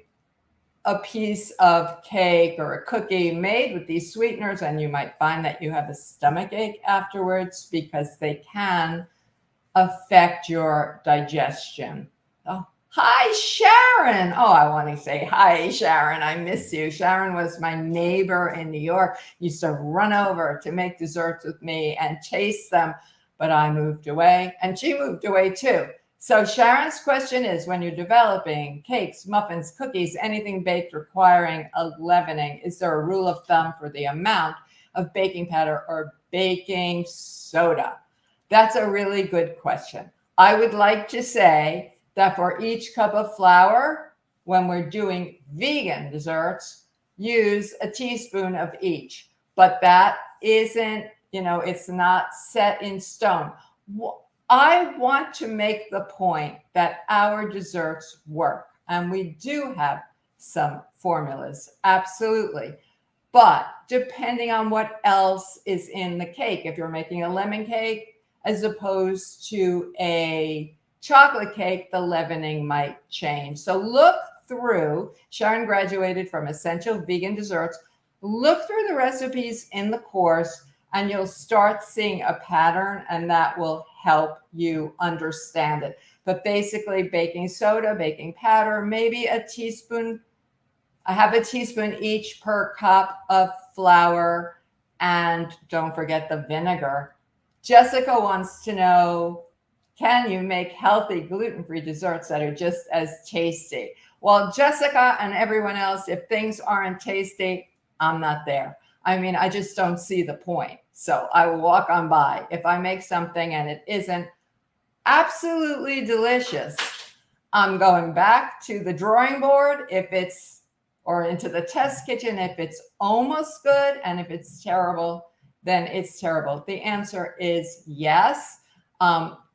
a piece of cake or a cookie made with these sweeteners, and you might find that you have a stomach ache afterwards because they can affect your digestion. Oh, hi, Sharon. Oh, I want to say hi, Sharon. I miss you. Sharon was my neighbor in New York. Used to run over to make desserts with me and taste them, but I moved away, and she moved away too. So Sharon's question is, when you're developing cakes, muffins, cookies, anything baked requiring a leavening, is there a rule of thumb for the amount of baking powder or baking soda? That's a really good question. I would like to say that for each cup of flour, when we're doing vegan desserts, use a teaspoon of each. But that isn't, it's not set in stone. I want to make the point that our desserts work, and we do have some formulas, absolutely. But depending on what else is in the cake, if you're making a lemon cake as opposed to a chocolate cake, the leavening might change. So look through, Sharon graduated from Essential Vegan Desserts. Look through the recipes in the course, and you'll start seeing a pattern, and that will help you understand it. But basically, baking soda, baking powder, maybe a teaspoon. I have a teaspoon each per cup of flour, and don't forget the vinegar. Jessica wants to know, can you make healthy gluten-free desserts that are just as tasty? Well, Jessica and everyone else, if things aren't tasty, I'm not there. I mean, I just don't see the point. So I will walk on by. If I make something and it isn't absolutely delicious, I'm going back to the drawing board or into the test kitchen if it's almost good, and if it's terrible, then it's terrible. The answer is yes.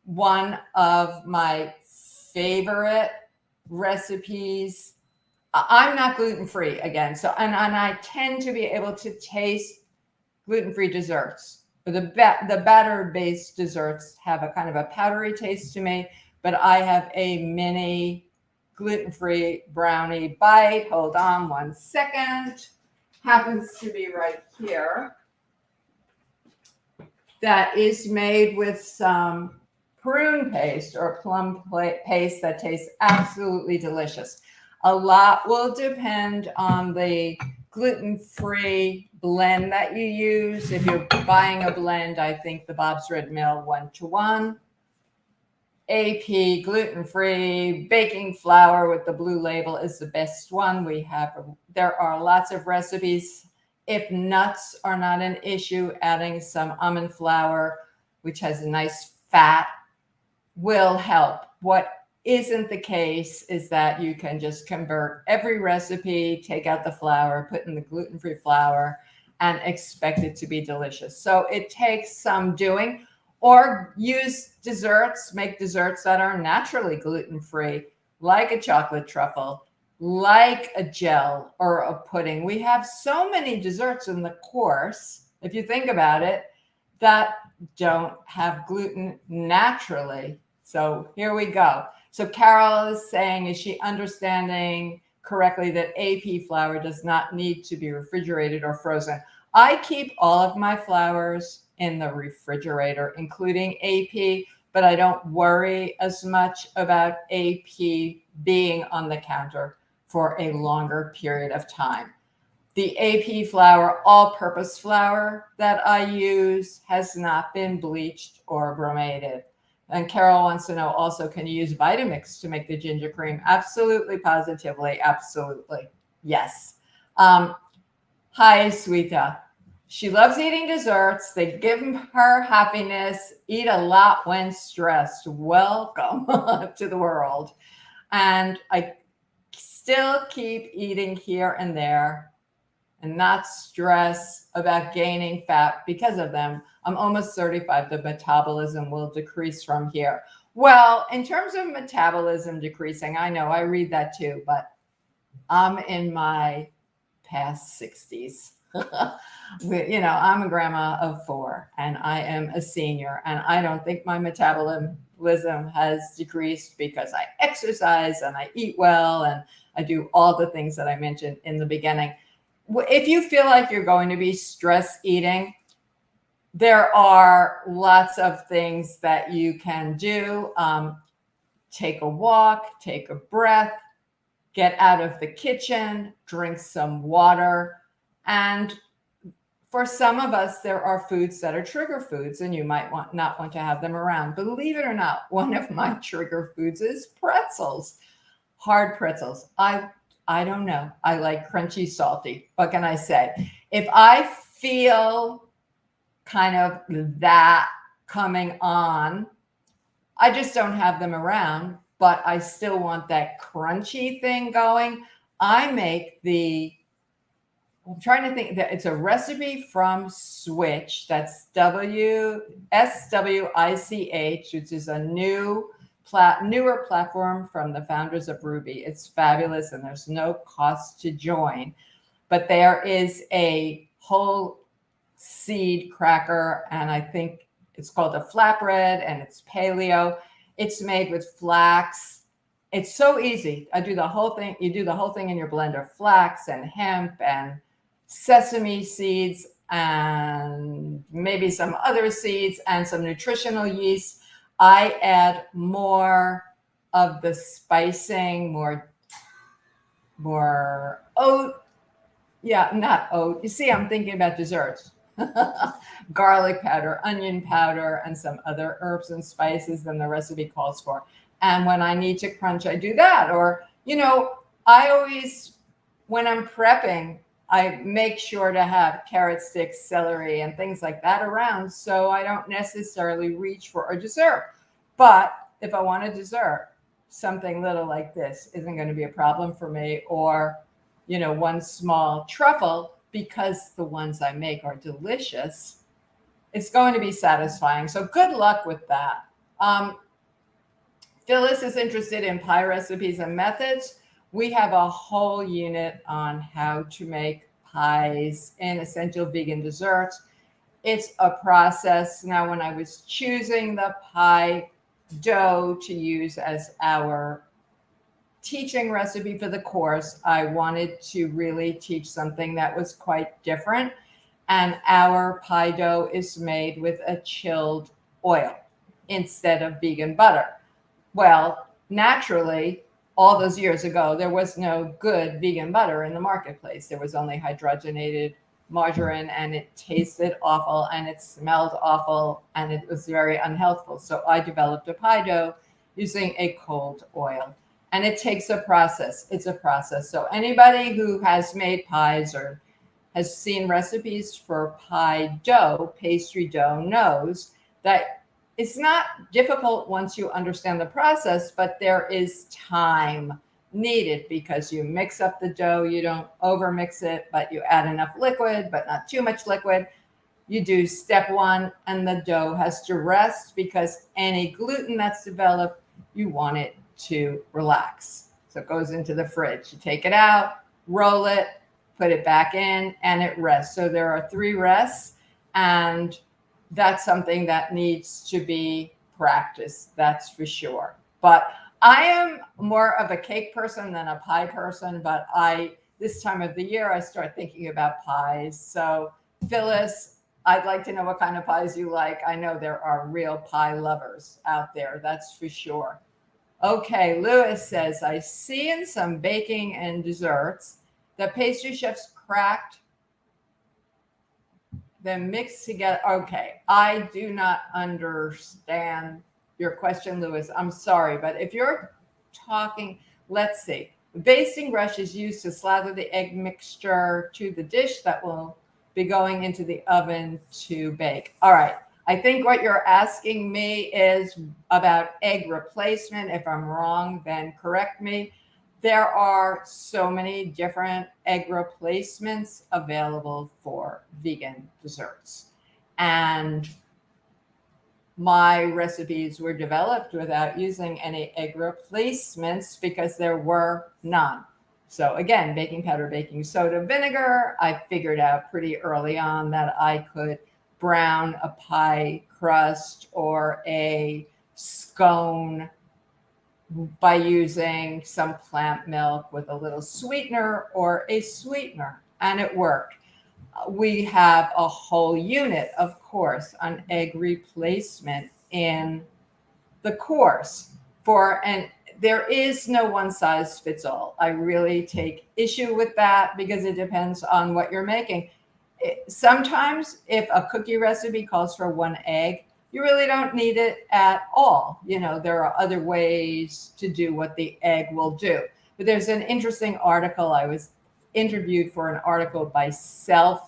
One of my favorite recipes, I'm not gluten-free again. So, and I tend to be able to taste gluten-free desserts. The batter-based desserts have a kind of a powdery taste to me, but I have a mini gluten-free brownie bite. Hold on one second. Happens to be right here. That is made with some prune paste or plum paste that tastes absolutely delicious. A lot will depend on the gluten-free blend that you use. If you're buying a blend, I think the Bob's Red Mill 1-to-1. AP gluten-free baking flour with the blue label is the best one. There are lots of recipes. If nuts are not an issue, adding some almond flour, which has a nice fat, will help. What isn't the case is that you can just convert every recipe, take out the flour, put in the gluten-free flour, and expect it to be delicious. So it takes some doing. Or use desserts, make desserts that are naturally gluten-free, like a chocolate truffle, like a gel or a pudding. We have so many desserts in the course, if you think about it, that don't have gluten naturally. So here we go. So Carol is saying, is she understanding correctly that AP flour does not need to be refrigerated or frozen? I keep all of my flours in the refrigerator, including AP, but I don't worry as much about AP being on the counter for a longer period of time. The AP flour, all-purpose flour that I use has not been bleached or bromated. And Carol wants to know also, can you use Vitamix to make the ginger cream? Absolutely, positively, absolutely. Yes. Hi, Sweeta. She loves eating desserts. They give her happiness. Eat a lot when stressed. Welcome to the world. And I still keep eating here and there and not stress about gaining fat because of them. I'm almost 35. The metabolism will decrease from here. Well, in terms of metabolism decreasing, I know I read that too, but I'm in my past 60s. I'm a grandma of 4 and I am a senior, and I don't think my metabolism has decreased because I exercise and I eat well and I do all the things that I mentioned in the beginning. If you feel like you're going to be stress eating, there are lots of things that you can do. Take a walk, take a breath, get out of the kitchen, drink some water. And for some of us, there are foods that are trigger foods, and you might not want to have them around. Believe it or not, one of my trigger foods is pretzels, hard pretzels. I don't know. I like crunchy, salty. What can I say? If I feel kind of that coming on, I just don't have them around, but I still want that crunchy thing going. I make I'm trying to think that it's a recipe from Switch. That's SWICH, which is a newer platform from the founders of Ruby. It's fabulous and there's no cost to join. But there is a whole seed cracker, and I think it's called a flatbread, and it's paleo. It's made with flax. It's so easy. I do the whole thing. You do the whole thing in your blender: flax and hemp and sesame seeds and maybe some other seeds and some nutritional yeast. I add more of the spicing, more oat. Yeah, not oat. You see, I'm thinking about desserts. Garlic powder, onion powder, and some other herbs and spices than the recipe calls for. And when I need to crunch, I do that. Or, I always, when I'm prepping, I make sure to have carrot sticks, celery, and things like that around, so I don't necessarily reach for a dessert. But if I want a dessert, something little like this isn't going to be a problem for me. Or, one small truffle, because the ones I make are delicious, it's going to be satisfying. So good luck with that. Phyllis is interested in pie recipes and methods. We have a whole unit on how to make pies and essential vegan desserts. It's a process. Now, when I was choosing the pie dough to use as our teaching recipe for the course, I wanted to really teach something that was quite different. And our pie dough is made with a chilled oil instead of vegan butter. Well, naturally, all those years ago, there was no good vegan butter in the marketplace. There was only hydrogenated margarine, and it tasted awful and it smelled awful and it was very unhealthful. So I developed a pie dough using a cold oil. And it takes a process. It's a process. So anybody who has made pies or has seen recipes for pie dough, pastry dough, knows that it's not difficult once you understand the process, but there is time needed because you mix up the dough. You don't overmix it, but you add enough liquid, but not too much liquid. You do step 1 and the dough has to rest because any gluten that's developed, you want it to relax. So it goes into the fridge. You take it out, roll it, put it back in, and it rests. So there are 3 rests, and that's something that needs to be practiced. That's for sure. But I am more of a cake person than a pie person, but this time of the year, I start thinking about pies. So Phyllis, I'd like to know what kind of pies you like. I know there are real pie lovers out there, that's for sure. Okay, Lewis says, I see in some baking and desserts that pastry chefs cracked them mixed together. Okay, I do not understand your question, Lewis. I'm sorry, but if you're talking, let's see. The basting brush is used to slather the egg mixture to the dish that will be going into the oven to bake. All right. I think what you're asking me is about egg replacement. If I'm wrong, then correct me. There are so many different egg replacements available for vegan desserts. And my recipes were developed without using any egg replacements because there were none. So again, baking powder, baking soda, vinegar, I figured out pretty early on that I could brown a pie crust or a scone by using some plant milk with a little sweetener or a sweetener, and it worked. We have a whole unit, of course, on egg replacement in the course and there is no one size fits all. I really take issue with that because it depends on what you're making. Sometimes if a cookie recipe calls for 1 egg, you really don't need it at all. There are other ways to do what the egg will do. But there's an interesting article. I was interviewed for an article by self.com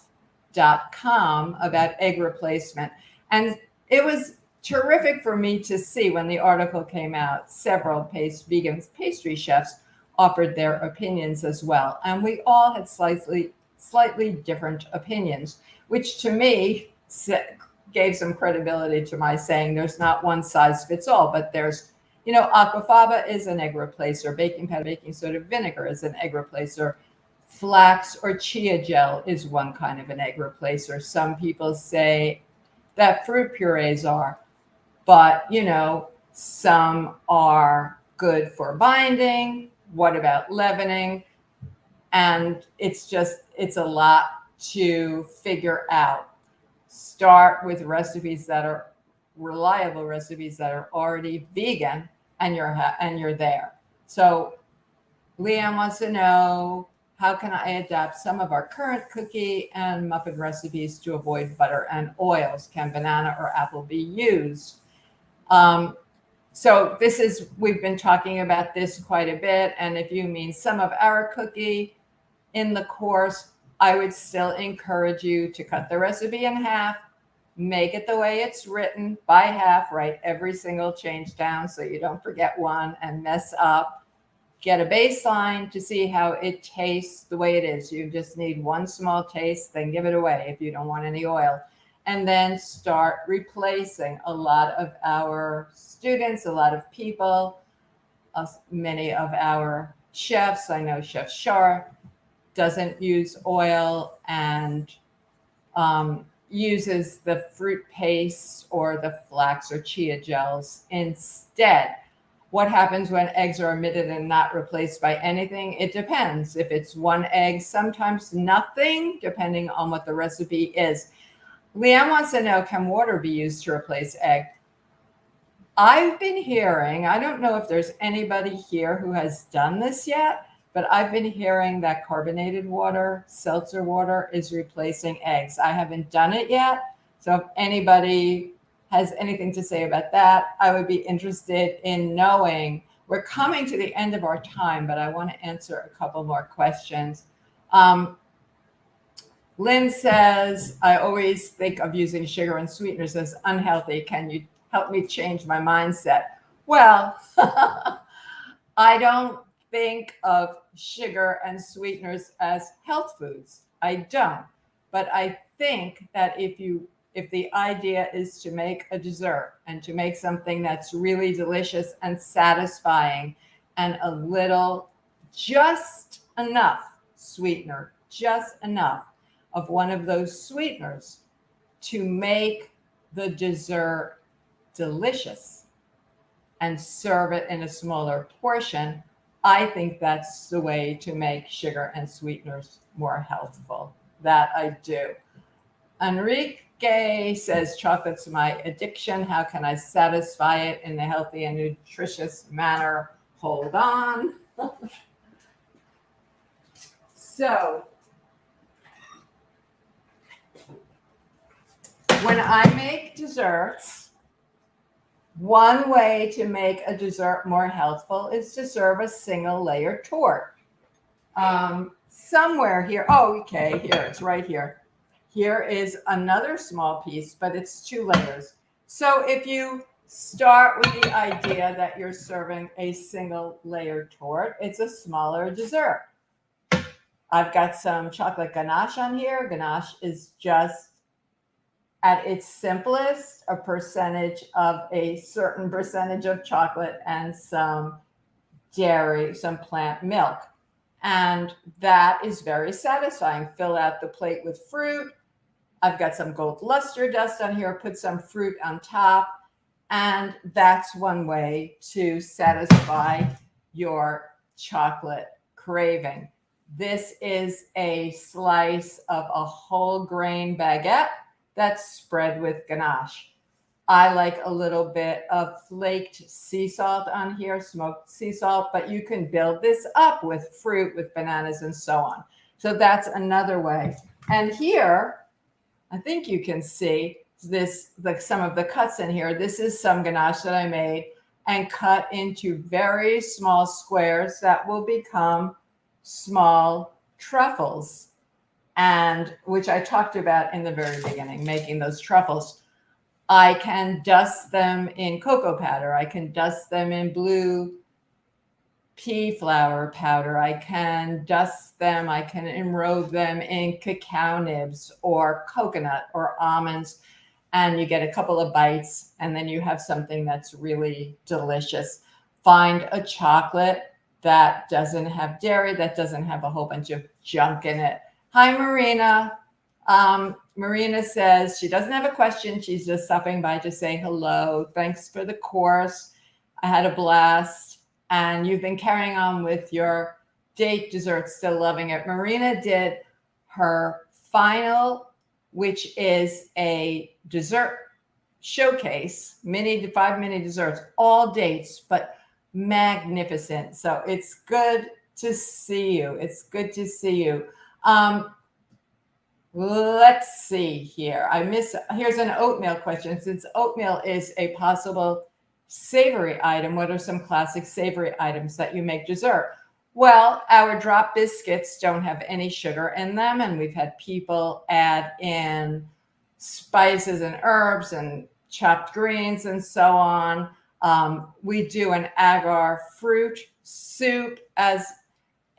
about egg replacement. And it was terrific for me to see when the article came out, several vegan pastry chefs offered their opinions as well. And we all had slightly different opinions, which to me gave some credibility to my saying there's not one size fits all, but there's, aquafaba is an egg replacer, baking powder, baking soda, vinegar is an egg replacer, flax or chia gel is one kind of an egg replacer. Some people say that fruit purees are, but some are good for binding. What about leavening? And it's a lot to figure out. Start with recipes that are reliable, recipes that are already vegan, and you're there. So Leanne wants to know, how can I adapt some of our current cookie and muffin recipes to avoid butter and oils? Can banana or apple be used? So we've been talking about this quite a bit. And if you mean some of our cookie in the course, I would still encourage you to cut the recipe in half, make it the way it's written by half, write every single change down so you don't forget one and mess up. Get a baseline to see how it tastes the way it is. You just need one small taste, then give it away if you don't want any oil. And then start replacing. A lot of our students, a lot of people, many of our chefs, I know Chef Shar doesn't use oil and uses the fruit paste or the flax or chia gels instead. What happens when eggs are omitted and not replaced by anything? It depends. If it's 1 egg, sometimes nothing, depending on what the recipe is. Leanne wants to know, can water be used to replace egg? I've been hearing, I don't know if there's anybody here who has done this yet, but I've been hearing that carbonated water, seltzer water, is replacing eggs. I haven't done it yet. So if anybody has anything to say about that, I would be interested in knowing. We're coming to the end of our time, but I want to answer a couple more questions. Lynn says, I always think of using sugar and sweeteners as unhealthy. Can you help me change my mindset? Well, I don't think of sugar and sweeteners as health foods. I don't. But I think that if the idea is to make a dessert and to make something that's really delicious and satisfying and a little, just enough sweetener, just enough of one of those sweeteners to make the dessert delicious and serve it in a smaller portion, I think that's the way to make sugar and sweeteners more healthful. That I do. Enrique Gay says, chocolate's my addiction. How can I satisfy it in a healthy and nutritious manner? Hold on. So when I make desserts, one way to make a dessert more healthful is to serve a single layer tort. Somewhere here, oh, okay, here, it's right here. Here is another small piece, but it's 2 layers. So if you start with the idea that you're serving a single layer tort, it's a smaller dessert. I've got some chocolate ganache on here. Ganache is just, at its simplest, a percentage of a certain percentage of chocolate and some dairy, some plant milk. And that is very satisfying. Fill out the plate with fruit. I've got some gold luster dust on here. Put some fruit on top. And that's one way to satisfy your chocolate craving. This is a slice of a whole grain baguette that's spread with ganache. I like a little bit of flaked sea salt on here, smoked sea salt, but you can build this up with fruit, with bananas, and so on. So that's another way. And here, I think you can see this, like some of the cuts in here. This is some ganache that I made and cut into very small squares that will become small truffles, and which I talked about in the very beginning, making those truffles. I can dust them in cocoa powder. I can dust them in blue pea flour powder. I can dust them. I can enrobe them in cacao nibs or coconut or almonds. And you get a couple of bites, and then you have something that's really delicious. Find a chocolate that doesn't have dairy, that doesn't have a whole bunch of junk in it. Hi, Marina. Marina says she doesn't have a question. She's just stopping by to say hello. Thanks for the course. I had a blast. And you've been carrying on with your date dessert, still loving it. Marina did her final, which is a dessert showcase, 5 mini desserts, all dates, but magnificent. So it's good to see you. It's good to see you. Let's see here. Here's an oatmeal question. Since oatmeal is a possible savory item, what are some classic savory items that you make dessert? Well, our drop biscuits don't have any sugar in them, and we've had people add in spices and herbs and chopped greens and so on. We do an agar fruit soup as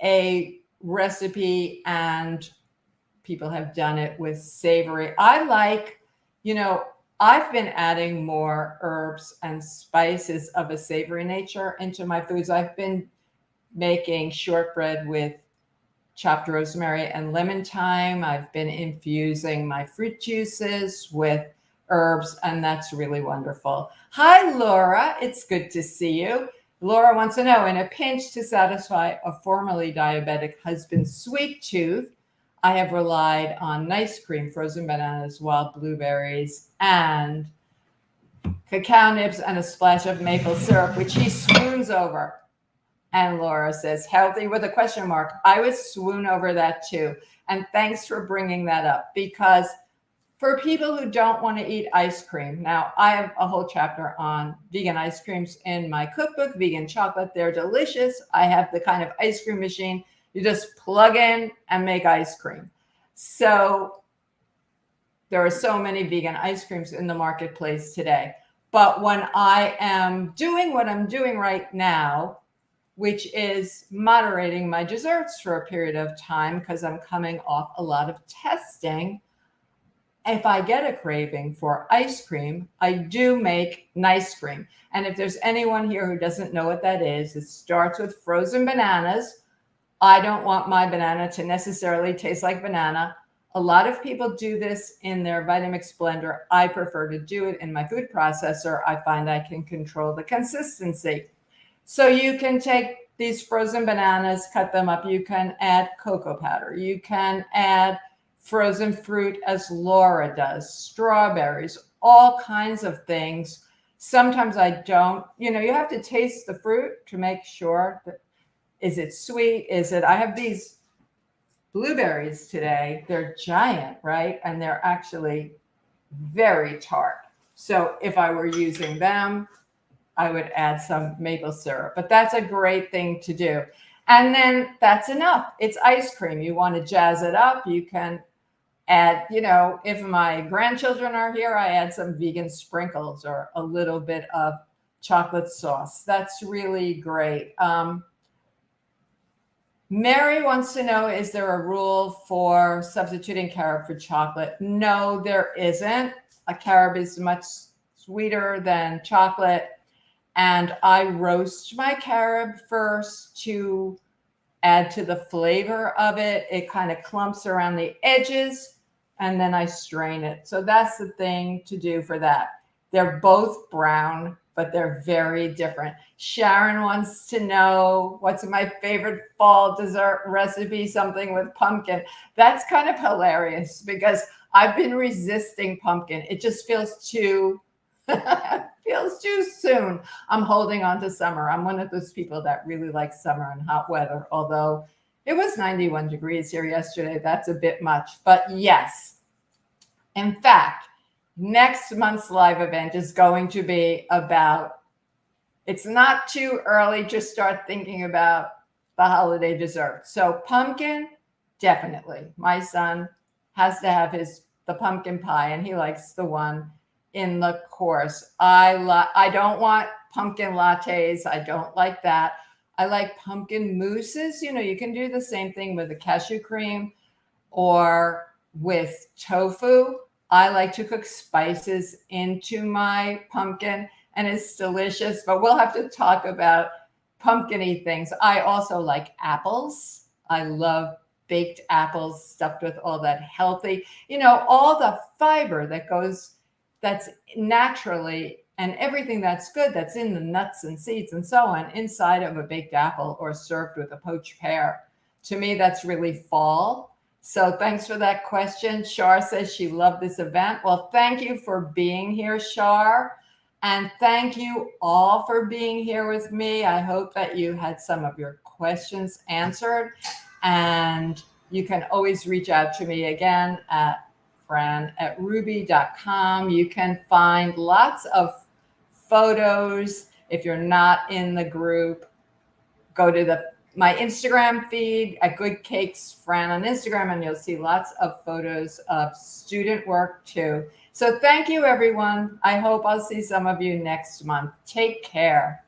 a recipe, and people have done it with savory. I've been adding more herbs and spices of a savory nature into my foods. I've been making shortbread with chopped rosemary and lemon thyme. I've been infusing my fruit juices with herbs, and that's really wonderful. Hi, Laura. It's good to see you. Laura wants to know, in a pinch to satisfy a formerly diabetic husband's sweet tooth, I have relied on nice cream, frozen bananas, wild blueberries, and cacao nibs and a splash of maple syrup, which he swoons over. And Laura says, healthy with a question mark. I would swoon over that too. And thanks for bringing that up, because for people who don't want to eat ice cream, now I have a whole chapter on vegan ice creams in my cookbook, Vegan Chocolate. They're delicious. I have the kind of ice cream machine you just plug in and make ice cream. So there are so many vegan ice creams in the marketplace today. But when I am doing what I'm doing right now, which is moderating my desserts for a period of time because I'm coming off a lot of testing, if I get a craving for ice cream, I do make nice cream. And if there's anyone here who doesn't know what that is, it starts with frozen bananas. I don't want my banana to necessarily taste like banana. A lot of people do this in their Vitamix blender. I prefer to do it in my food processor. I find I can control the consistency. So you can take these frozen bananas, cut them up. You can add cocoa powder. You can add frozen fruit as Laura does, strawberries, all kinds of things. Sometimes I don't, you have to taste the fruit to make sure that, is it sweet? I have these blueberries today. They're giant, right? And they're actually very tart. So if I were using them, I would add some maple syrup, but that's a great thing to do. And then that's enough. It's ice cream. You want to jazz it up. You can add, if my grandchildren are here, I add some vegan sprinkles or a little bit of chocolate sauce. That's really great. Mary wants to know, is there a rule for substituting carob for chocolate? No, there isn't. A carob is much sweeter than chocolate. And I roast my carob first to add to the flavor of it. It kind of clumps around the edges, and then I strain it. So that's the thing to do for that. They're both brown, but they're very different. Sharon wants to know, what's my favorite fall dessert recipe? Something with pumpkin. That's kind of hilarious because I've been resisting pumpkin. It just feels too soon. I'm holding on to summer. I'm one of those people that really like summer and hot weather, although it was 91 degrees here yesterday. That's a bit much, but yes. In fact, next month's live event is going to be about, it's not too early to start thinking about the holiday dessert. So pumpkin, definitely. My son has to have the pumpkin pie, and he likes the one in the course. I don't want pumpkin lattes. I don't like that. I like pumpkin mousses. You can do the same thing with the cashew cream or with tofu. I like to cook spices into my pumpkin, and it's delicious, but we'll have to talk about pumpkin-y things. I also like apples. I love baked apples stuffed with all that healthy, all the fiber that's naturally, and everything that's good that's in the nuts and seeds and so on inside of a baked apple or served with a poached pear. To me, that's really fall. So thanks for that question. Shar says she loved this event. Well, thank you for being here, Shar. And thank you all for being here with me. I hope that you had some of your questions answered. And you can always reach out to me again at fran@ruby.com. You can find lots of photos. If you're not in the group, go to my Instagram feed at Good Cakes Fran on Instagram, and you'll see lots of photos of student work too. So thank you, everyone. I hope I'll see some of you next month. Take care.